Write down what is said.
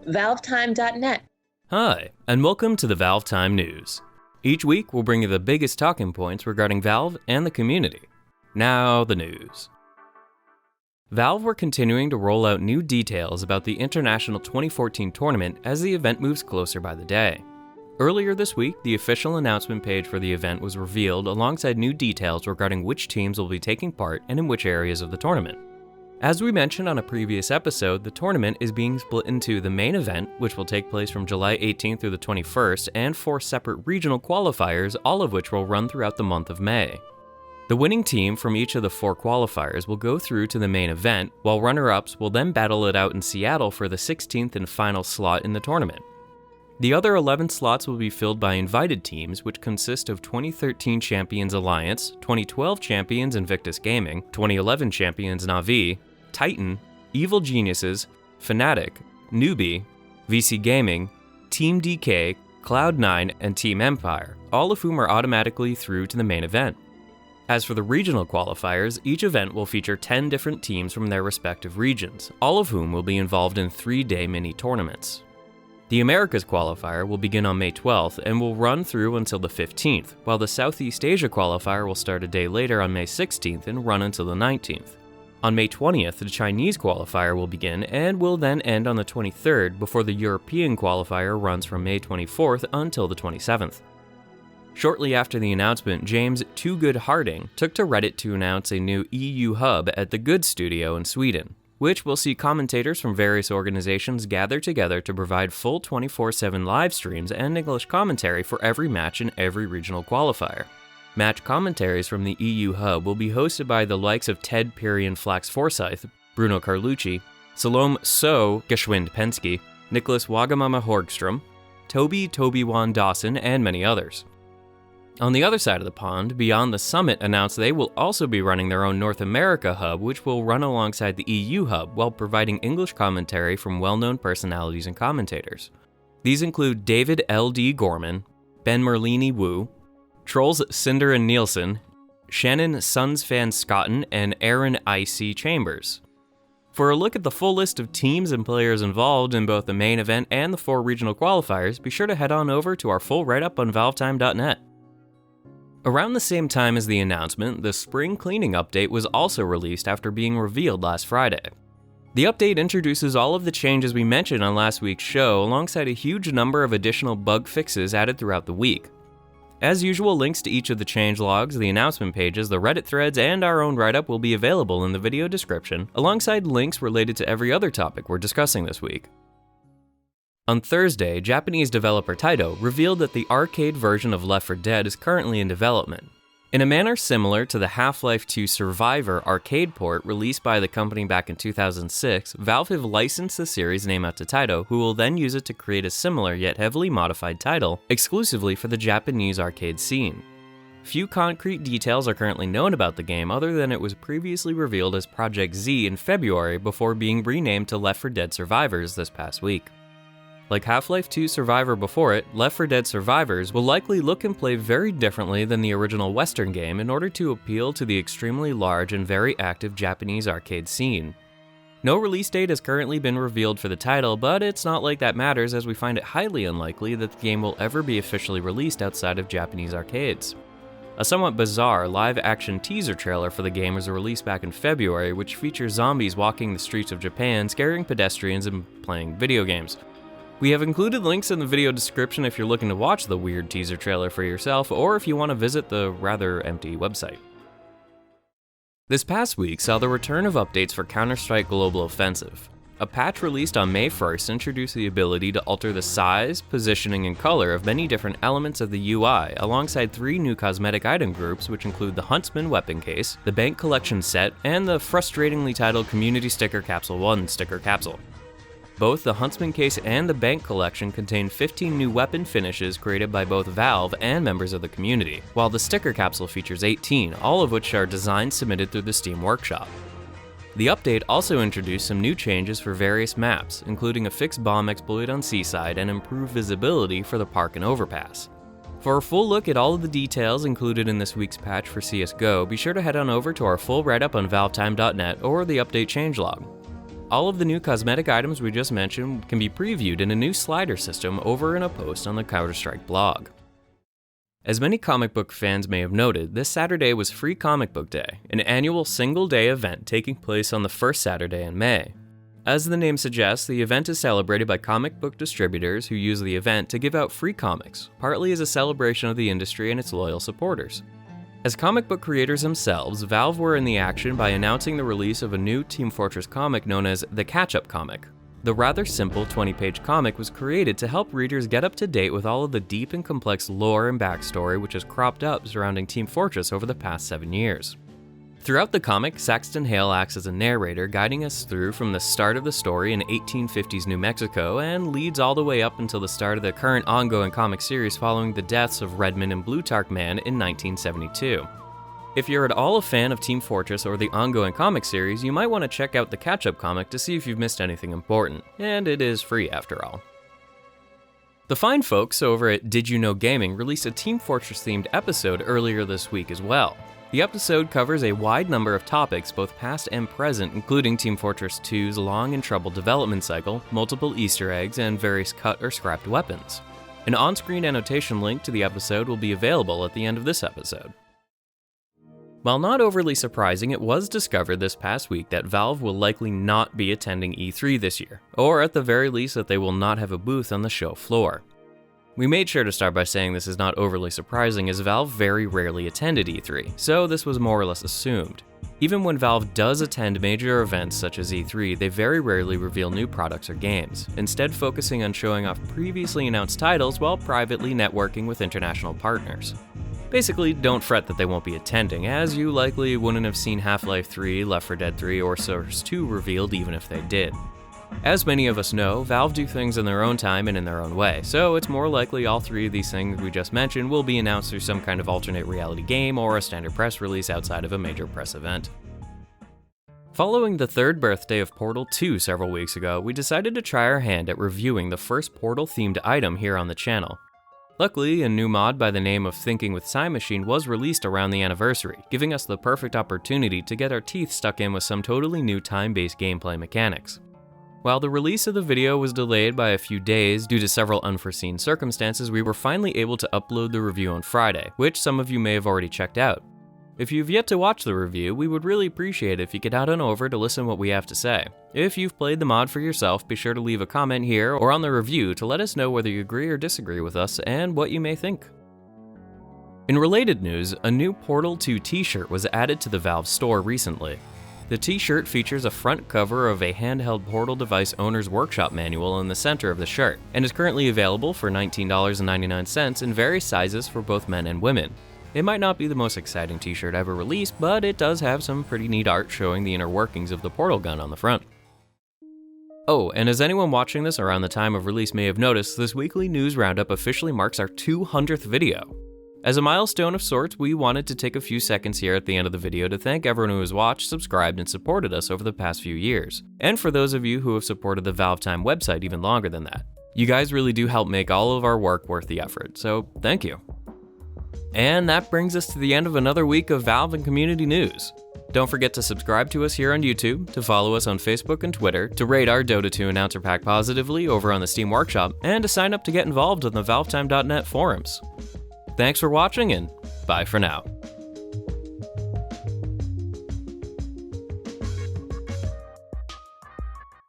ValveTime.net. Hi, and welcome to the ValveTime News. Each week, we'll bring you the biggest talking points regarding Valve and the community. Now, the news. Valve were continuing to roll out new details about the International 2014 tournament as the event moves closer by the day. Earlier this week, the official announcement page for the event was revealed alongside new details regarding which teams will be taking part and in which areas of the tournament. As we mentioned on a previous episode, the tournament is being split into the main event, which will take place from July 18th through the 21st, and 4 separate regional qualifiers, all of which will run throughout the month of May. The winning team from each of the 4 qualifiers will go through to the main event, while runner-ups will then battle it out in Seattle for the 16th and final slot in the tournament. The other 11 slots will be filled by invited teams, which consist of 2013 champions Alliance, 2012 champions Invictus Gaming, 2011 champions Na'Vi, Titan, Evil Geniuses, Fnatic, Newbie, VC Gaming, Team DK, Cloud9, and Team Empire, all of whom are automatically through to the main event. As for the regional qualifiers, each event will feature 10 different teams from their respective regions, all of whom will be involved in 3-day mini-tournaments. The Americas qualifier will begin on May 12th and will run through until the 15th, while the Southeast Asia qualifier will start a day later on May 16th and run until the 19th. On May 20th, the Chinese qualifier will begin and will then end on the 23rd before the European qualifier runs from May 24th until the 27th. Shortly after the announcement, James Too Good Harding took to Reddit to announce a new EU hub at the Good Studio in Sweden, which will see commentators from various organizations gather together to provide full 24/7 live streams and English commentary for every match in every regional qualifier. Match commentaries from the EU hub will be hosted by the likes of Ted Pyrian Flax Forsyth, Bruno Carlucci, Salome So Geschwind Pensky, Nicholas Wagamama Horgstrom, Toby Wan Dawson, and many others. On the other side of the pond, Beyond the Summit announced they will also be running their own North America hub, which will run alongside the EU hub while providing English commentary from well-known personalities and commentators. These include David L.D. Gorman, Ben Merlini Wu, Trolls Cinder and Nielsen, Shannon Suns Fan Scotten, and Aaron I.C. Chambers. For a look at the full list of teams and players involved in both the main event and the 4 regional qualifiers, be sure to head on over to our full write-up on ValveTime.net. Around the same time as the announcement, the spring cleaning update was also released after being revealed last Friday. The update introduces all of the changes we mentioned on last week's show, alongside a huge number of additional bug fixes added throughout the week. As usual, links to each of the changelogs, the announcement pages, the Reddit threads, and our own write-up will be available in the video description, alongside links related to every other topic we're discussing this week. On Thursday, Japanese developer Taito revealed that the arcade version of Left 4 Dead is currently in development. In a manner similar to the Half-Life 2 Survivor arcade port released by the company back in 2006, Valve have licensed the series name out to Taito, who will then use it to create a similar yet heavily modified title exclusively for the Japanese arcade scene. Few concrete details are currently known about the game other than it was previously revealed as Project Z in February before being renamed to Left 4 Dead Survivors this past week. Like Half-Life 2 Survivor before it, Left 4 Dead Survivors will likely look and play very differently than the original Western game in order to appeal to the extremely large and very active Japanese arcade scene. No release date has currently been revealed for the title, but it's not like that matters as we find it highly unlikely that the game will ever be officially released outside of Japanese arcades. A somewhat bizarre live-action teaser trailer for the game was released back in February, which features zombies walking the streets of Japan, scaring pedestrians and playing video games. We have included links in the video description if you're looking to watch the weird teaser trailer for yourself, or if you want to visit the rather empty website. This past week saw the return of updates for Counter-Strike Global Offensive. A patch released on May 1st introduced the ability to alter the size, positioning, and color of many different elements of the UI, alongside 3 new cosmetic item groups which include the Huntsman weapon case, the Bank Collection set, and the frustratingly titled Community Sticker Capsule 1 sticker capsule. Both the Huntsman case and the Bank Collection contain 15 new weapon finishes created by both Valve and members of the community, while the sticker capsule features 18, all of which are designs submitted through the Steam Workshop. The update also introduced some new changes for various maps, including a fixed bomb exploit on Seaside and improved visibility for the park and overpass. For a full look at all of the details included in this week's patch for CSGO, be sure to head on over to our full write-up on ValveTime.net or the update changelog. All of the new cosmetic items we just mentioned can be previewed in a new slider system over in a post on the Counter-Strike blog. As many comic book fans may have noted, this Saturday was Free Comic Book Day, an annual single-day event taking place on the first Saturday in May. As the name suggests, the event is celebrated by comic book distributors who use the event to give out free comics, partly as a celebration of the industry and its loyal supporters. As comic book creators themselves, Valve were in the action by announcing the release of a new Team Fortress comic known as the Catch-Up Comic. The rather simple 20-page comic was created to help readers get up to date with all of the deep and complex lore and backstory which has cropped up surrounding Team Fortress over the past 7 years. Throughout the comic, Saxton Hale acts as a narrator, guiding us through from the start of the story in 1850s New Mexico and leads all the way up until the start of the current ongoing comic series following the deaths of Redman and Blutarch Man in 1972. If you're at all a fan of Team Fortress or the ongoing comic series, you might want to check out the catch-up comic to see if you've missed anything important, and it is free after all. The fine folks over at Did You Know Gaming released a Team Fortress-themed episode earlier this week as well. The episode covers a wide number of topics, both past and present, including Team Fortress 2's long and troubled development cycle, multiple Easter eggs, and various cut or scrapped weapons. An on-screen annotation link to the episode will be available at the end of this episode. While not overly surprising, it was discovered this past week that Valve will likely not be attending E3 this year, or at the very least that they will not have a booth on the show floor. We made sure to start by saying this is not overly surprising as Valve very rarely attended E3, so this was more or less assumed. Even when Valve does attend major events such as E3, they very rarely reveal new products or games, instead focusing on showing off previously announced titles while privately networking with international partners. Basically, don't fret that they won't be attending, as you likely wouldn't have seen Half-Life 3, Left 4 Dead 3, or Source 2 revealed even if they did. As many of us know, Valve do things in their own time and in their own way, so it's more likely all three of these things we just mentioned will be announced through some kind of alternate reality game or a standard press release outside of a major press event. Following the third birthday of Portal 2 several weeks ago, we decided to try our hand at reviewing the first Portal-themed item here on the channel. Luckily, a new mod by the name of Thinking with Time Machine was released around the anniversary, giving us the perfect opportunity to get our teeth stuck in with some totally new time-based gameplay mechanics. While the release of the video was delayed by a few days due to several unforeseen circumstances, we were finally able to upload the review on Friday, which some of you may have already checked out. If you've yet to watch the review, we would really appreciate it if you could head on over to listen to what we have to say. If you've played the mod for yourself, be sure to leave a comment here or on the review to let us know whether you agree or disagree with us and what you may think. In related news, a new Portal 2 t-shirt was added to the Valve store recently. The t-shirt features a front cover of a handheld Portal device owner's workshop manual in the center of the shirt, and is currently available for $19.99 in various sizes for both men and women. It might not be the most exciting t-shirt ever released, but it does have some pretty neat art showing the inner workings of the Portal gun on the front. Oh, and as anyone watching this around the time of release may have noticed, this weekly news roundup officially marks our 200th video. As a milestone of sorts, we wanted to take a few seconds here at the end of the video to thank everyone who has watched, subscribed, and supported us over the past few years. And for those of you who have supported the ValveTime website even longer than that. You guys really do help make all of our work worth the effort, so thank you. And that brings us to the end of another week of Valve and community news. Don't forget to subscribe to us here on YouTube, to follow us on Facebook and Twitter, to rate our Dota 2 announcer pack positively over on the Steam Workshop, and to sign up to get involved in the ValveTime.net forums. Thanks for watching, and bye for now.